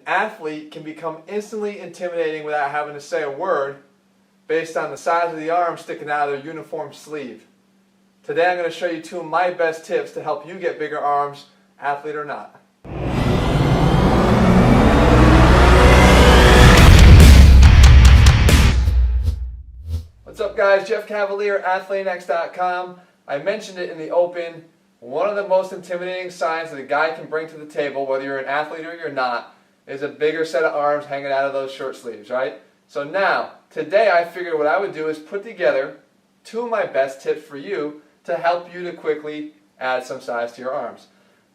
athlete can become instantly intimidating without having to say a word based on the size of the arm sticking out of their uniform sleeve. Today I'm going to show you two of my best tips to help you get bigger arms, athlete or not. What's up guys, Jeff Cavalier, AthleanX.com. I mentioned it in the open. One of the most intimidating signs that a guy can bring to the table, whether you're an athlete or you're not, is a bigger set of arms hanging out of those short sleeves, right? So now, today I figured what I would do is put together two of my best tips for you to help you to quickly add some size to your arms.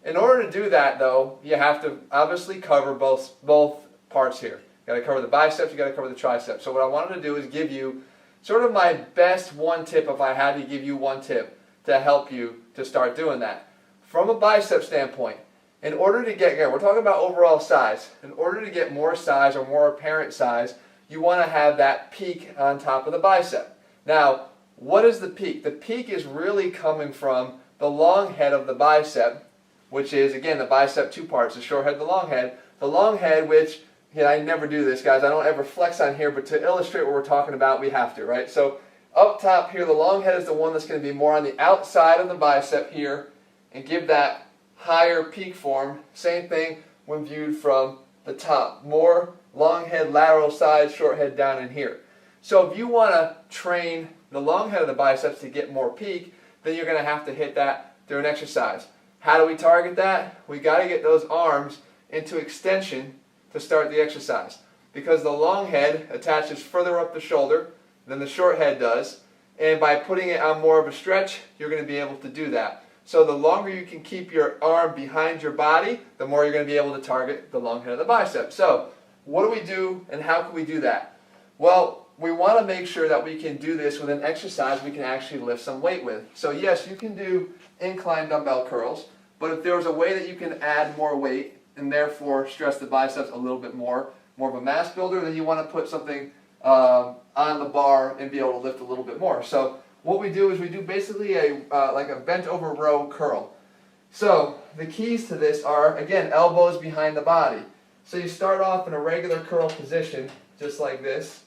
In order to do that though, you have to obviously cover both parts here. You got to cover the biceps, you got to cover the triceps. So what I wanted to do is give you sort of my best one tip, if I had to give you one tip to help you to start doing that. From a bicep standpoint, in order to get, again, we're talking about overall size. In order to get more size or more apparent size, you want to have that peak on top of the bicep. Now, what is the peak? The peak is really coming from the long head of the bicep, which is, again, the bicep two parts, the short head, the long head. The long head, which, I never do this, guys. I don't ever flex on here, but to illustrate what we're talking about, we have to, right? So up top here, the long head is the one that's going to be more on the outside of the bicep here and give that higher peak form. Same thing when viewed from the top. More long head lateral side, short head down in here. So if you want to train the long head of the biceps to get more peak, then you're going to have to hit that through an exercise. How do we target that? We got to get those arms into extension to start the exercise, because the long head attaches further up the shoulder than the short head does, and by putting it on more of a stretch, you're going to be able to do that. So the longer you can keep your arm behind your body, the more you're going to be able to target the long head of the bicep. So what do we do and how can we do that? Well, we want to make sure that we can do this with an exercise we can actually lift some weight with. So yes, you can do incline dumbbell curls, but if there was a way that you can add more weight and therefore stress the biceps a little bit more of a mass builder, then you want to put something on the bar and be able to lift a little bit more. So what we do is we do basically like a bent over row curl. So the keys to this are, again, elbows behind the body. So you start off in a regular curl position, just like this,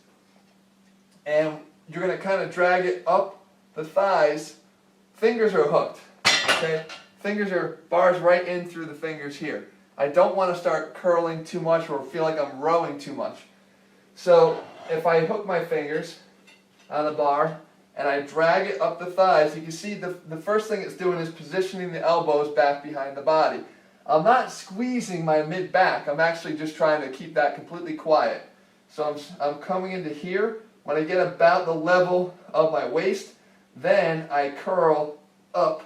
and you're going to kind of drag it up the thighs. Fingers are hooked, okay? Fingers are bars right in through the fingers here. I don't want to start curling too much or feel like I'm rowing too much. So if I hook my fingers on the bar and I drag it up the thighs, you can see the first thing it's doing is positioning the elbows back behind the body. I'm not squeezing my mid-back. I'm actually just trying to keep that completely quiet. So I'm coming into here. When I get about the level of my waist, then I curl up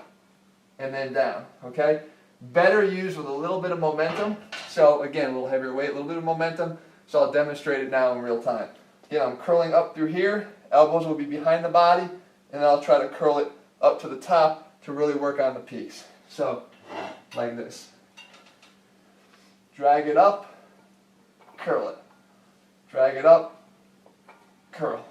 and then down, okay? Better used with a little bit of momentum. So again, a little heavier weight, a little bit of momentum. So I'll demonstrate it now in real time. Again, I'm curling up through here. Elbows will be behind the body, and then I'll try to curl it up to the top to really work on the peaks. So, like this. Drag it up, curl it. Drag it up, curl.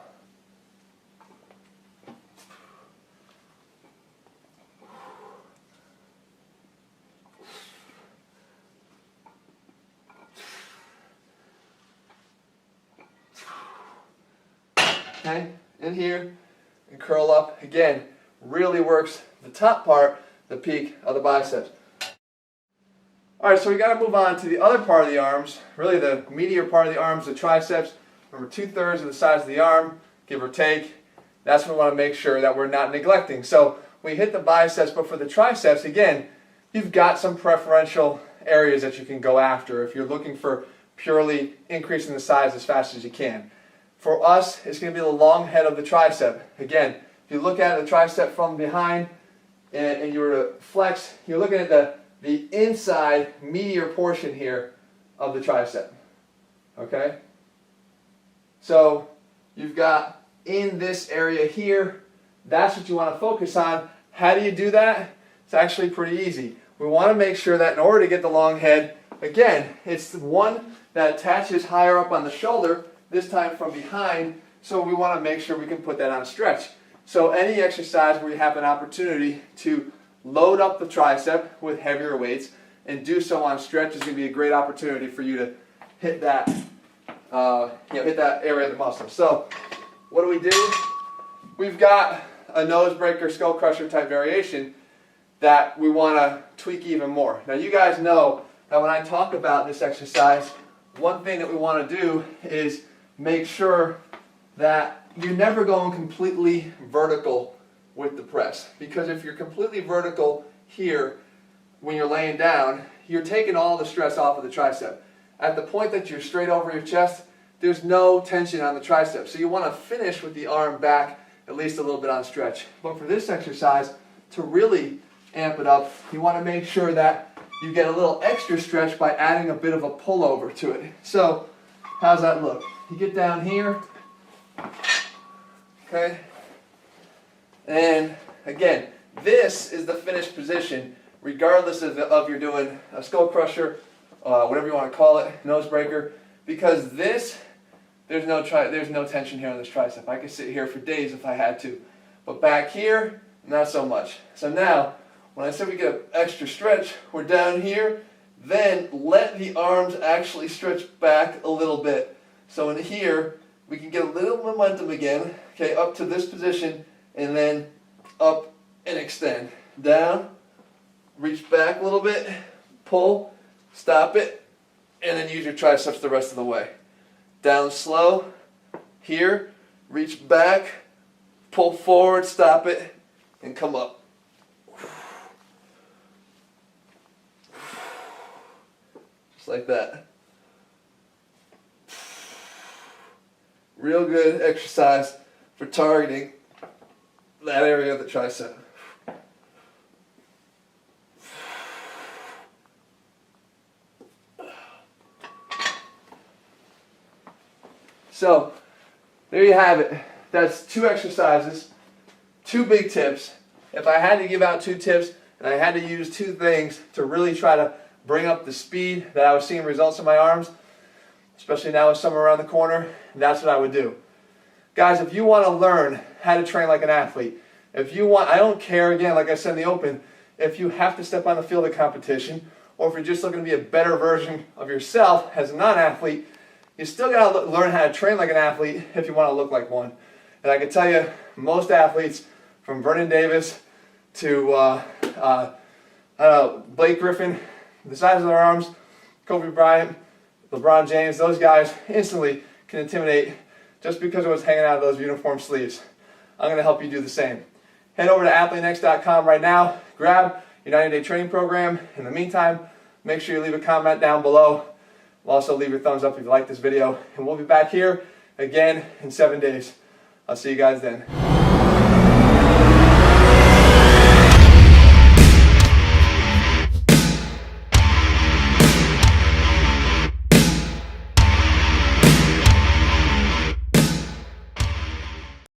Okay, in here and curl up. Again, really works the top part, the peak of the biceps. Alright, so we got to move on to the other part of the arms, really the meatier part of the arms, the triceps. Remember, 2/3 of the size of the arm, give or take. That's what we want to make sure that we're not neglecting. So we hit the biceps, but for the triceps, again, you've got some preferential areas that you can go after if you're looking for purely increasing the size as fast as you can. For us, it's going to be the long head of the tricep. Again, if you look at the tricep from behind and you were to flex, you're looking at the inside meatier portion here of the tricep. Okay? So you've got in this area here, that's what you want to focus on. How do you do that? It's actually pretty easy. We want to make sure that in order to get the long head, again, it's the one that attaches higher up on the shoulder, this time from behind, so we want to make sure we can put that on a stretch. So any exercise where you have an opportunity to load up the tricep with heavier weights and do so on stretch is going to be a great opportunity for you to hit that, hit that area of the muscle. So what do? We've got a nose breaker, skull crusher type variation that we want to tweak even more. Now you guys know that when I talk about this exercise, one thing that we want to do is make sure that you're never going completely vertical with the press. Because if you're completely vertical here when you're laying down, you're taking all the stress off of the tricep. At the point that you're straight over your chest, there's no tension on the tricep. So you want to finish with the arm back at least a little bit on stretch. But for this exercise, to really amp it up, you want to make sure that you get a little extra stretch by adding a bit of a pullover to it. So how's that look? You get down here, okay? And again, this is the finished position regardless of you're doing a skull crusher, whatever you want to call it, nose breaker, because this, there's no tension here on this tricep. I could sit here for days if I had to. But back here, not so much. So now, when I said we get an extra stretch, we're down here, then let the arms actually stretch back a little bit. So in here, we can get a little momentum again, okay, up to this position, and then up and extend. Down, reach back a little bit, pull, stop it, and then use your triceps the rest of the way. Down slow, here, reach back, pull forward, stop it, and come up. Just like that. Real good exercise for targeting that area of the tricep. So, there you have it. That's 2 exercises, 2 big tips. If I had to give out 2 tips, and I had to use 2 things to really try to bring up the speed that I was seeing results in my arms, especially now with summer around the corner, that's what I would do. Guys, if you want to learn how to train like an athlete, if you want, I don't care, again, like I said in the open, if you have to step on the field of competition, or if you're just looking to be a better version of yourself as a non-athlete, you still got to learn how to train like an athlete if you want to look like one. And I can tell you, most athletes, from Vernon Davis to Blake Griffin, the size of their arms, Kobe Bryant, LeBron James, those guys instantly can intimidate just because of what's hanging out of those uniform sleeves. I'm going to help you do the same. Head over to athletenext.com right now, grab your 90-day training program. In the meantime, make sure you leave a comment down below. Also leave your thumbs up if you like this video, and we'll be back here again in 7 days. I'll see you guys then.